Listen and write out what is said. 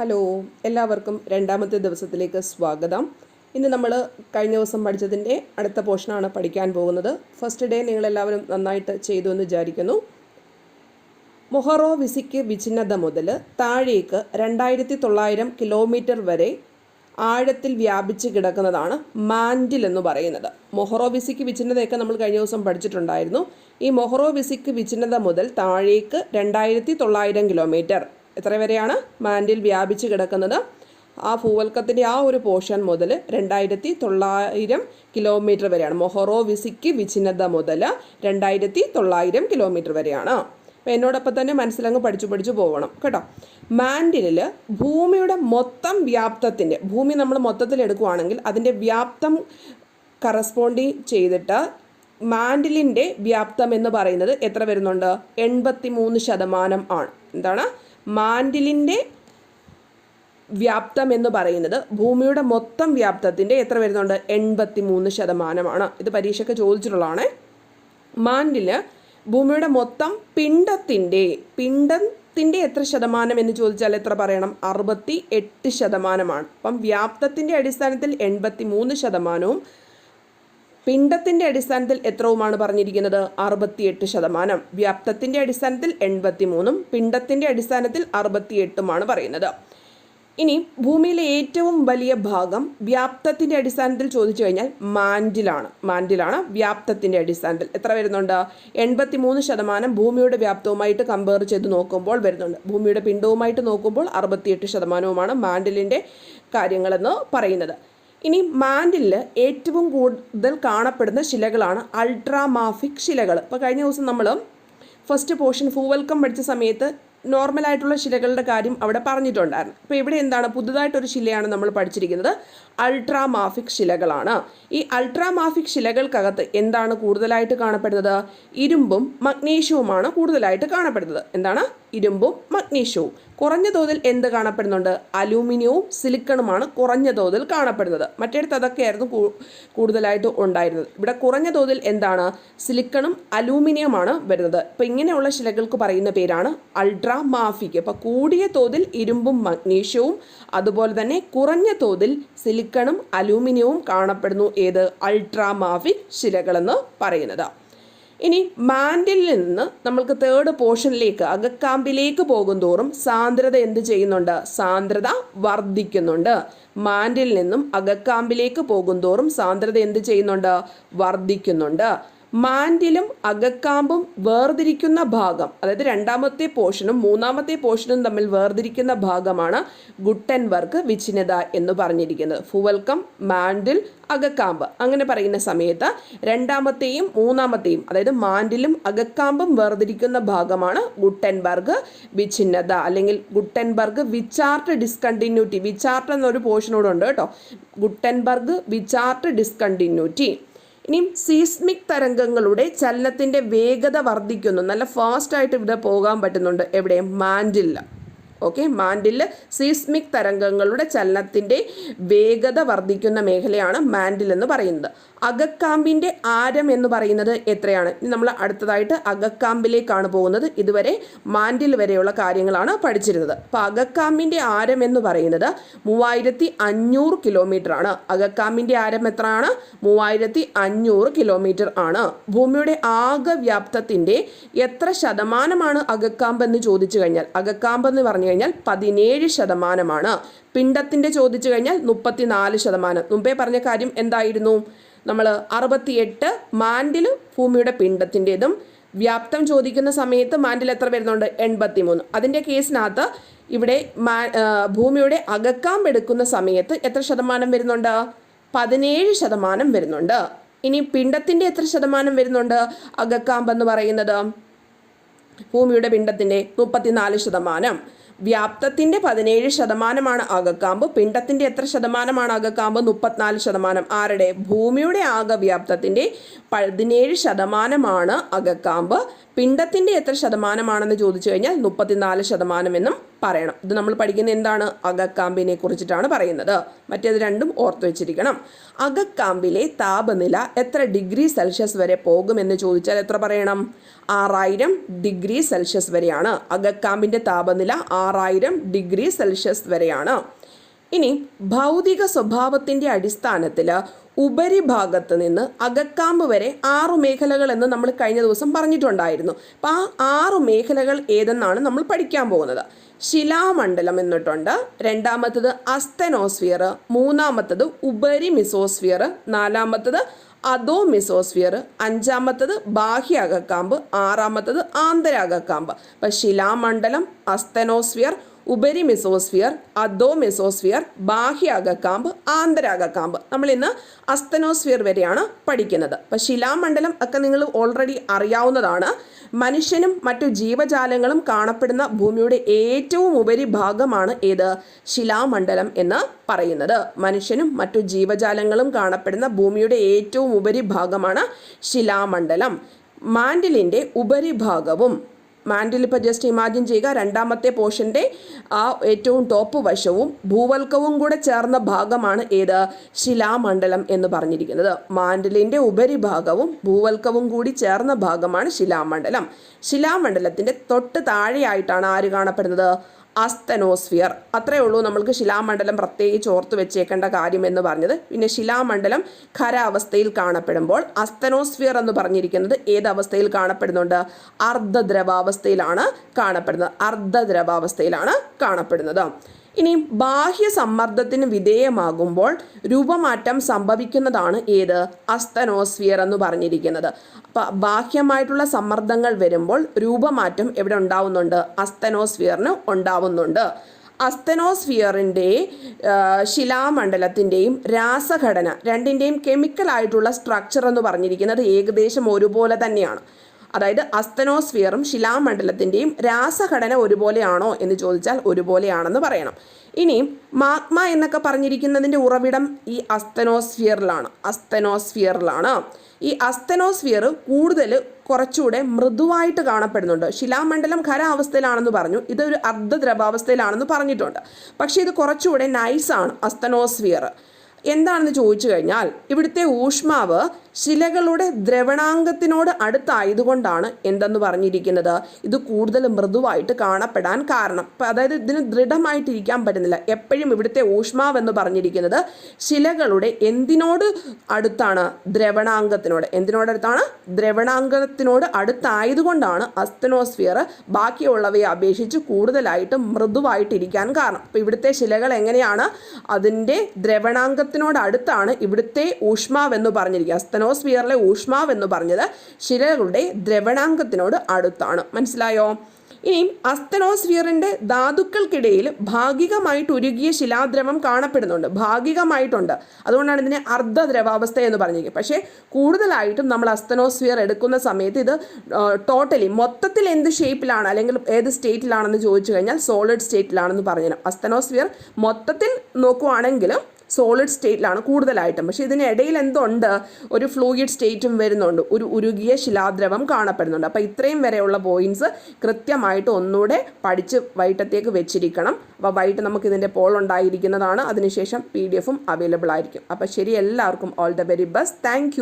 Hello, എല്ലാവർക്കും രണ്ടാമത്തെ ദിവസത്തിലേക്ക് സ്വാഗതം. ഇന്ന് നമ്മൾ കഴിഞ്ഞ ദിവസം പഠിച്ചതിൻ്റെ അടുത്ത പോർഷനാണ് പഠിക്കാൻ പോകുന്നത്. ഫസ്റ്റ് ഡേ നിങ്ങളെല്ലാവരും നന്നായിട്ട് ചെയ്തു എന്ന് വിചാരിക്കുന്നു. മൊഹറോ വിസിക്ക് വിച്ഛിന്നത മുതൽ താഴേക്ക് 2900 കിലോമീറ്റർ വരെ ആഴത്തിൽ വ്യാപിച്ച് കിടക്കുന്നതാണ് മാൻഡിൽ എന്ന് പറയുന്നത്. മൊഹറോ വിസിക്ക് വിച്ഛിന്നതയൊക്കെ നമ്മൾ കഴിഞ്ഞ ദിവസം പഠിച്ചിട്ടുണ്ടായിരുന്നു. ഈ മൊഹറോ വിസിക്ക് വിച്ഛിന്നത മുതൽ താഴേക്ക് 2900 കിലോമീറ്റർ എത്ര വരെയാണ് മാൻഡിൽ വ്യാപിച്ച് കിടക്കുന്നത്? ആ ഭൂവൽക്കത്തിൻ്റെ ആ ഒരു പോർഷൻ മുതൽ 2900 കിലോമീറ്റർ വരെയാണ്. മൊഹറോ വിസിക്ക് വിച്ഛിന്നത മുതൽ 2900 കിലോമീറ്റർ വരെയാണ്. അപ്പോൾ എന്നോടൊപ്പം തന്നെ മനസ്സിലങ്ങ് പഠിച്ചു പോകണം കേട്ടോ. മാൻഡിലിൽ ഭൂമിയുടെ മൊത്തം വ്യാപ്തത്തിൻ്റെ, ഭൂമി നമ്മൾ മൊത്തത്തിൽ എടുക്കുകയാണെങ്കിൽ അതിൻ്റെ വ്യാപ്തം കറസ്പോണ്ടിങ് ചെയ്തിട്ട് മാൻഡിലിൻ്റെ വ്യാപ്തം എന്ന് പറയുന്നത് എത്ര വരുന്നുണ്ട്? 83% ആണ്. എന്താണ് മാൻഡിലിൻ്റെ വ്യാപ്തം എന്ന് പറയുന്നത്? ഭൂമിയുടെ മൊത്തം വ്യാപ്തത്തിൻ്റെ എത്ര വരുന്നുണ്ട്? 83%. ഇത് പരീക്ഷയ്ക്ക് ചോദിച്ചിട്ടുള്ളതാണ്. മാൻഡില് ഭൂമിയുടെ മൊത്തം പിണ്ടത്തിൻ്റെ എത്ര ശതമാനം എന്ന് ചോദിച്ചാൽ എത്ര പറയണം? 68%. അപ്പം വ്യാപ്തത്തിൻ്റെ അടിസ്ഥാനത്തിൽ 83%, പിണ്ടത്തിൻ്റെ അടിസ്ഥാനത്തിൽ എത്രവുമാണ് പറഞ്ഞിരിക്കുന്നത്? 68%. വ്യാപ്തത്തിൻ്റെ അടിസ്ഥാനത്തിൽ 83, പിണ്ടത്തിൻ്റെ അടിസ്ഥാനത്തിൽ 68 പറയുന്നത്. ഇനി ഭൂമിയിലെ ഏറ്റവും വലിയ ഭാഗം വ്യാപ്തത്തിൻ്റെ അടിസ്ഥാനത്തിൽ ചോദിച്ചു കഴിഞ്ഞാൽ മാൻഡിലാണ് വ്യാപ്തത്തിൻ്റെ അടിസ്ഥാനത്തിൽ എത്ര വരുന്നുണ്ട്? 83% ഭൂമിയുടെ വ്യാപ്തവുമായിട്ട് കമ്പയർ ചെയ്ത് നോക്കുമ്പോൾ വരുന്നുണ്ട്. ഭൂമിയുടെ പിണ്ടവുമായിട്ട് നോക്കുമ്പോൾ 68%മാണ് മാൻഡിലിൻ്റെ കാര്യങ്ങളെന്ന് പറയുന്നത്. ഇനി മാൻഡിലിൽ ഏറ്റവും കൂടുതൽ കാണപ്പെടുന്ന ശിലകളാണ് അൾട്രാമാഫിക് ശിലകൾ. ഇപ്പോൾ കഴിഞ്ഞ ദിവസം നമ്മൾ ഫസ്റ്റ് പോർഷൻ ഭൂവൽക്കം പഠിച്ച സമയത്ത് നോർമലായിട്ടുള്ള ശിലകളുടെ കാര്യം അവിടെ പറഞ്ഞിട്ടുണ്ടായിരുന്നു. അപ്പോൾ ഇവിടെ എന്താണ്? പുതുതായിട്ടൊരു ശിലയാണ് നമ്മൾ പഠിച്ചിരിക്കുന്നത്. അൾട്രാമാഫിക് ശിലകളാണ്. ഈ അൾട്രാമാഫിക് ശിലകൾക്കകത്ത് എന്താണ് കൂടുതലായിട്ട് കാണപ്പെടുന്നത്? ഇരുമ്പും മഗ്നീഷ്യവുമാണ് കൂടുതലായിട്ട് കാണപ്പെടുന്നത്. എന്താണ്? ഇരുമ്പും മഗ്നീഷ്യവും. കുറഞ്ഞ തോതിൽ എന്ത് കാണപ്പെടുന്നുണ്ട്? അലൂമിനിയവും സിലിക്കണുമാണ് കുറഞ്ഞ തോതിൽ കാണപ്പെടുന്നത്. മറ്റേടത്ത് അതൊക്കെയായിരുന്നു കൂടുതലായിട്ട് ഉണ്ടായിരുന്നത്. ഇവിടെ കുറഞ്ഞ തോതിൽ എന്താണ്? സിലിക്കണും അലൂമിനിയമാണ് വരുന്നത്. അപ്പോൾ ഇങ്ങനെയുള്ള ശിലകൾക്ക് പറയുന്ന പേരാണ് അൾട്രാമാഫിക്. അപ്പോൾ കൂടിയ തോതിൽ ഇരുമ്പും മഗ്നീഷ്യവും അതുപോലെ തന്നെ കുറഞ്ഞ തോതിൽ സിലിക്കണും അലൂമിനിയവും കാണപ്പെടുന്നു. ഏത്? അൾട്രാമാഫിക് ശിലകളെന്ന് പറയുന്നത്. ഇനി മാൻഡിലിൽ നിന്ന് നമ്മൾക്ക് തേർഡ് പോർഷനിലേക്ക് അകക്കാമ്പിലേക്ക് പോകും തോറും സാന്ദ്രത എന്ത് ചെയ്യുന്നുണ്ട്? സാന്ദ്രത വർദ്ധിക്കുന്നുണ്ട്. മാൻഡിലിൽ നിന്നും അകക്കാമ്പിലേക്ക് പോകും തോറും സാന്ദ്രത എന്ത് ചെയ്യുന്നുണ്ട്? വർദ്ധിക്കുന്നുണ്ട്. മാൻഡിലും അകക്കാമ്പും വേർതിരിക്കുന്ന ഭാഗം, അതായത് രണ്ടാമത്തെ പോർഷനും മൂന്നാമത്തെ പോർഷനും തമ്മിൽ വേർതിരിക്കുന്ന ഭാഗമാണ് ഗുട്ടൻബർഗ് വിച്ഛിന്നത എന്ന് പറഞ്ഞിരിക്കുന്നത്. ഭൂവൽക്കം, മാൻഡിൽ, അകക്കാമ്പ് അങ്ങനെ പറയുന്ന സമയത്ത് രണ്ടാമത്തെയും മൂന്നാമത്തെയും, അതായത് മാൻഡിലും അകക്കാമ്പും വേർതിരിക്കുന്ന ഭാഗമാണ് ഗുട്ടൻബർഗ് വിച്ഛിന്നത അല്ലെങ്കിൽ ഗുട്ടൻബർഗ് വിച്ചാർട്ട് ഡിസ്കണ്ടിന്യൂറ്റി. വിച്ചാർട്ട് എന്നൊരു പോർഷനോടുണ്ട് കേട്ടോ. Gutenberg Wiechert discontinuity. ഇനിയും സീസ്മിക് തരംഗങ്ങളുടെ ചലനത്തിൻ്റെ വേഗത വർദ്ധിക്കുന്നു. നല്ല ഫാസ്റ്റായിട്ട് ഇവിടെ പോകാൻ പറ്റുന്നുണ്ട്. എവിടെ? മാൻഡിലിൽ. ഓക്കെ, മാൻഡിലിൽ സീസ്മിക് തരംഗങ്ങളുടെ ചലനത്തിൻ്റെ വേഗത വർദ്ധിക്കുന്ന മേഖലയാണ് മാൻഡിൽ എന്ന് പറയുന്നത്. അകക്കാമ്പിൻ്റെ ആരം എന്ന് പറയുന്നത് എത്രയാണ്? ഇനി നമ്മൾ അടുത്തതായിട്ട് അകക്കാമ്പിലേക്കാണ് പോകുന്നത്. ഇതുവരെ മാൻഡിൽ വരെയുള്ള കാര്യങ്ങളാണ് പഠിച്ചിരുന്നത്. അപ്പോൾ അകക്കാമ്പിൻ്റെ ആരം എന്ന് പറയുന്നത് 3500 കിലോമീറ്റർ ആണ്. അകക്കാമ്പിൻ്റെ ആരം എത്രയാണ്? 3500 കിലോമീറ്റർ ആണ്. ഭൂമിയുടെ ആകെ വ്യാപ്തത്തിൻ്റെ എത്ര ശതമാനമാണ് അകക്കാമ്പ് എന്ന് ചോദിച്ചു കഴിഞ്ഞാൽ, അകക്കാമ്പ് എന്ന് പറഞ്ഞു കഴിഞ്ഞാൽ 17%. പിണ്ടത്തിൻ്റെ ചോദിച്ചു കഴിഞ്ഞാൽ 34%. മുമ്പേ പറഞ്ഞ കാര്യം എന്തായിരുന്നു? നമ്മൾ 68 മാൻഡിൽ ഭൂമിയുടെ പിണ്ടത്തിൻ്റെതും, വ്യാപ്തം ചോദിക്കുന്ന സമയത്ത് മാൻഡിൽ എത്ര വരുന്നുണ്ട്? 83. അതിൻ്റെ കേസിനകത്ത് ഇവിടെ ഭൂമിയുടെ അകക്കാമ്പ് എടുക്കുന്ന സമയത്ത് എത്ര ശതമാനം വരുന്നുണ്ട്? 17% വരുന്നുണ്ട്. ഇനി പിണ്ടത്തിൻ്റെ എത്ര ശതമാനം വരുന്നുണ്ട്? അകക്കാമ്പ് എന്ന് പറയുന്നത് ഭൂമിയുടെ പിണ്ടത്തിൻ്റെ 34%. വ്യാപ്തത്തിൻ്റെ 17% അകക്കാമ്പ്. പിണ്ടത്തിൻ്റെ എത്ര ശതമാനമാണ് അകക്കാമ്പ്? 34%. ആരുടെ? ഭൂമിയുടെ ആകെ വ്യാപ്തത്തിൻ്റെ 17% അകക്കാമ്പ്. പിണ്ടത്തിൻ്റെ എത്ര ശതമാനമാണെന്ന് ചോദിച്ചു കഴിഞ്ഞാൽ 34% എന്നും പറയണം. ഇത് നമ്മൾ പഠിക്കുന്ന എന്താണ്? അകക്കാമ്പിനെ കുറിച്ചിട്ടാണ് പറയുന്നത്. മറ്റേത് രണ്ടും ഓർത്തു വെച്ചിരിക്കണം. അകക്കാമ്പിലെ താപനില എത്ര ഡിഗ്രി സെൽഷ്യസ് വരെ പോകുമെന്ന് ചോദിച്ചാൽ എത്ര പറയണം? 6000 ഡിഗ്രി സെൽഷ്യസ് വരെയാണ്. അകക്കാമ്പിൻ്റെ താപനില 6000 ഡിഗ്രി സെൽഷ്യസ് വരെയാണ്. ഇനി ഭൗതിക സ്വഭാവത്തിൻ്റെ അടിസ്ഥാനത്തിൽ ഉപരിഭാഗത്ത് നിന്ന് അകക്കാമ്പ് വരെ 6 മേഖലകൾ എന്ന് നമ്മൾ കഴിഞ്ഞ ദിവസം പറഞ്ഞിട്ടുണ്ടായിരുന്നു. അപ്പോൾ ആ 6 മേഖലകൾ ഏതെന്നാണ് നമ്മൾ പഠിക്കാൻ പോകുന്നത്. ശിലാമണ്ഡലം എന്നിട്ടുണ്ട്, രണ്ടാമത്തത് അസ്തനോസ്ഫിയർ, മൂന്നാമത്തത് ഉപരി മിസോസ്ഫിയർ, നാലാമത്തത് അധോ മിസോസ്ഫിയർ, അഞ്ചാമത്തത് ബാഹ്യ അകക്കാമ്പ്, ആറാമത്തത് ആന്തര അകക്കാമ്പ്. അപ്പം ശിലാമണ്ഡലം, അസ്തനോസ്ഫിയർ, ഉപരി മെസോസ്ഫിയർ, അധോ മെസോസ്ഫിയർ, ബാഹ്യ അകക്കാമ്പ്, ആന്തര അകക്കാമ്പ്. നമ്മൾ ഇന്ന് അസ്തനോസ്ഫിയർ വരെയാണ് പഠിക്കുന്നത്. അപ്പം ശിലാമണ്ഡലം ഒക്കെ നിങ്ങൾ ഓൾറെഡി അറിയാവുന്നതാണ്. മനുഷ്യനും മറ്റു ജീവജാലങ്ങളും കാണപ്പെടുന്ന ഭൂമിയുടെ ഏറ്റവും ഉപരിഭാഗമാണ് ഏത്? ശിലാമണ്ഡലം എന്ന് പറയുന്നത്. മനുഷ്യനും മറ്റു ജീവജാലങ്ങളും കാണപ്പെടുന്ന ഭൂമിയുടെ ഏറ്റവും ഉപരിഭാഗമാണ് ശിലാമണ്ഡലം. മാൻഡിലിൻ്റെ ഉപരിഭാഗവും, മാൻഡിൽ ഇപ്പോൾ ജസ്റ്റ് ഇമാജിൻ ചെയ്യുക, രണ്ടാമത്തെ പോർഷൻ്റെ ആ ഏറ്റവും ടോപ്പ് വശവും ഭൂവൽക്കവും കൂടെ ചേർന്ന ഭാഗമാണ് ഏത്? ശിലാമണ്ഡലം എന്ന് പറഞ്ഞിരിക്കുന്നത്. മാൻഡിലിൻ്റെ ഉപരിഭാഗവും ഭൂവൽക്കവും കൂടി ചേർന്ന ഭാഗമാണ് ശിലാമണ്ഡലം. ശിലാമണ്ഡലത്തിൻ്റെ തൊട്ട് താഴെയായിട്ടാണ് ആര് കാണപ്പെടുന്നത്? അസ്തനോസ്ഫിയർ. അത്രയേ ഉള്ളൂ നമ്മൾക്ക് ശിലാമണ്ഡലം പ്രത്യേകിച്ച് ഓർത്ത് വെച്ചേക്കേണ്ട കാര്യം എന്ന് പറഞ്ഞത്. പിന്നെ ശിലാമണ്ഡലം ഖരാവസ്ഥയിൽ കാണപ്പെടുമ്പോൾ അസ്തനോസ്ഫിയർ എന്ന് പറഞ്ഞിരിക്കുന്നത് ഏതവസ്ഥയിൽ കാണപ്പെടുന്നുണ്ട്? അർദ്ധദ്രവാവസ്ഥയിലാണ് കാണപ്പെടുന്നത്. ഇനി ബാഹ്യ സമ്മർദ്ദത്തിന് വിധേയമാകുമ്പോൾ രൂപമാറ്റം സംഭവിക്കുന്നതാണ് ഏത്? അസ്തനോസ്ഫിയർ എന്ന് പറഞ്ഞിരിക്കുന്നത്. അപ്പോൾ ബാഹ്യമായിട്ടുള്ള സമ്മർദ്ദങ്ങൾ വരുമ്പോൾ രൂപമാറ്റം എവിടെ ഉണ്ടാവുന്നുണ്ട്? അസ്തനോസ്ഫിയറിന് ഉണ്ടാവുന്നുണ്ട്. അസ്തനോസ്ഫിയറിൻ്റെ ശിലാമണ്ഡലത്തിൻ്റെയും രാസഘടന രണ്ടിൻ്റെയും കെമിക്കലായിട്ടുള്ള സ്ട്രക്ചർ എന്ന് പറഞ്ഞിരിക്കുന്നത് ഏകദേശം ഒരുപോലെ തന്നെയാണ്. അതായത് അസ്തനോസ്ഫിയറും ശിലാമണ്ഡലത്തിൻ്റെയും രാസഘടന ഒരുപോലെയാണോ എന്ന് ചോദിച്ചാൽ ഒരുപോലെയാണെന്ന് പറയണം. ഇനി മാഗ്മ എന്നൊക്കെ പറഞ്ഞിരിക്കുന്നതിൻ്റെ ഉറവിടം ഈ അസ്തനോസ്ഫിയറിലാണ്. ഈ അസ്തനോസ്ഫിയർ കുറച്ചുകൂടെ മൃദുവായിട്ട് കാണപ്പെടുന്നുണ്ട്. ശിലാമണ്ഡലം ഖരാവസ്ഥയിലാണെന്ന് പറഞ്ഞു, ഇതൊരു അർദ്ധദ്രവാവസ്ഥയിലാണെന്ന് പറഞ്ഞിട്ടുണ്ട്. പക്ഷേ ഇത് കുറച്ചുകൂടെ നൈസാണ് അസ്തനോസ്ഫിയർ. എന്താണെന്ന് ചോദിച്ചു കഴിഞ്ഞാൽ ഇവിടുത്തെ ഊഷ്മാവ് ശിലകളുടെ ദ്രവണാംഗത്തിനോട് അടുത്തായതുകൊണ്ടാണ് എന്തെന്ന് പറഞ്ഞിരിക്കുന്നത്, ഇത് കൂടുതൽ മൃദുവായിട്ട് കാണപ്പെടാൻ കാരണം. അതായത് ഇതിന് ദൃഢമായിട്ടിരിക്കാൻ പറ്റുന്നില്ല. എപ്പോഴും ഇവിടുത്തെ ഊഷ്മാവ് എന്ന് പറഞ്ഞിരിക്കുന്നത് ശിലകളുടെ എന്തിനോട് അടുത്താണ്? ദ്രവണാംഗത്തിനോട് അടുത്തായതുകൊണ്ടാണ് അസ്തനോസ്ഫിയർ ബാക്കിയുള്ളവയെ അപേക്ഷിച്ച് കൂടുതലായിട്ട് മൃദുവായിട്ടിരിക്കാൻ കാരണം. അപ്പോൾ ഇവിടുത്തെ ശിലകൾ എങ്ങനെയാണ്? അതിൻ്റെ ദ്രവണാംഗത്തിനോട് അടുത്താണ് ഇവിടുത്തെ ഊഷ്മാവ് എന്ന് പറഞ്ഞിരിക്കുക. അസ്തനോസ്ഫിയറിലെ ഊഷ്മാവ് എന്ന് പറഞ്ഞത് ശിലകളുടെ ദ്രവണാംഗത്തിനോട് അടുത്താണ്. മനസ്സിലായോ? ഇനി അസ്തനോസ്ഫിയറിൻ്റെ ധാതുക്കൾക്കിടയിൽ ഭാഗികമായിട്ട് ഉരുകിയ ശിലാദ്രവം കാണപ്പെടുന്നുണ്ട്. ഭാഗികമായിട്ടുണ്ട്, അതുകൊണ്ടാണ് ഇതിനെ അർദ്ധദ്രവാവസ്ഥ എന്ന് പറഞ്ഞിരിക്കുന്നത്. പക്ഷേ കൂടുതലായിട്ടും നമ്മൾ അസ്തനോസ്ഫിയർ എടുക്കുന്ന സമയത്ത് ഇത് ടോട്ടലി മൊത്തത്തിൽ എന്ത് ഷേപ്പിലാണ് അല്ലെങ്കിൽ ഏത് സ്റ്റേറ്റിലാണെന്ന് ചോദിച്ചു കഴിഞ്ഞാൽ സോളിഡ് സ്റ്റേറ്റിലാണെന്ന് പറഞ്ഞു. അസ്തനോസ്ഫിയർ മൊത്തത്തിൽ നോക്കുവാണെങ്കിലും സോളിഡ് സ്റ്റേറ്റിലാണ് കൂടുതലായിട്ടും. പക്ഷേ ഇതിനിടയിൽ എന്തുണ്ട്? ഒരു ഫ്ലൂയിഡ് സ്റ്റേറ്റും വരുന്നുണ്ട്, ഒരു ഉരുകിയ ശിലാദ്രവം കാണപ്പെടുന്നുണ്ട്. അപ്പോൾ ഇത്രയും വരെയുള്ള പോയിന്റ്സ് കൃത്യമായിട്ട് ഒന്നുകൂടെ പഠിച്ച് വൈകിട്ടത്തേക്ക് വെച്ചിരിക്കണം. അപ്പോൾ വൈകിട്ട് നമുക്ക് ഇതിൻ്റെ പോൾ ഉണ്ടായിരിക്കുന്നതാണ്. അതിനുശേഷം PDF അവൈലബിൾ ആയിരിക്കും. അപ്പോൾ ശരി, എല്ലാവർക്കും all the very best. Thank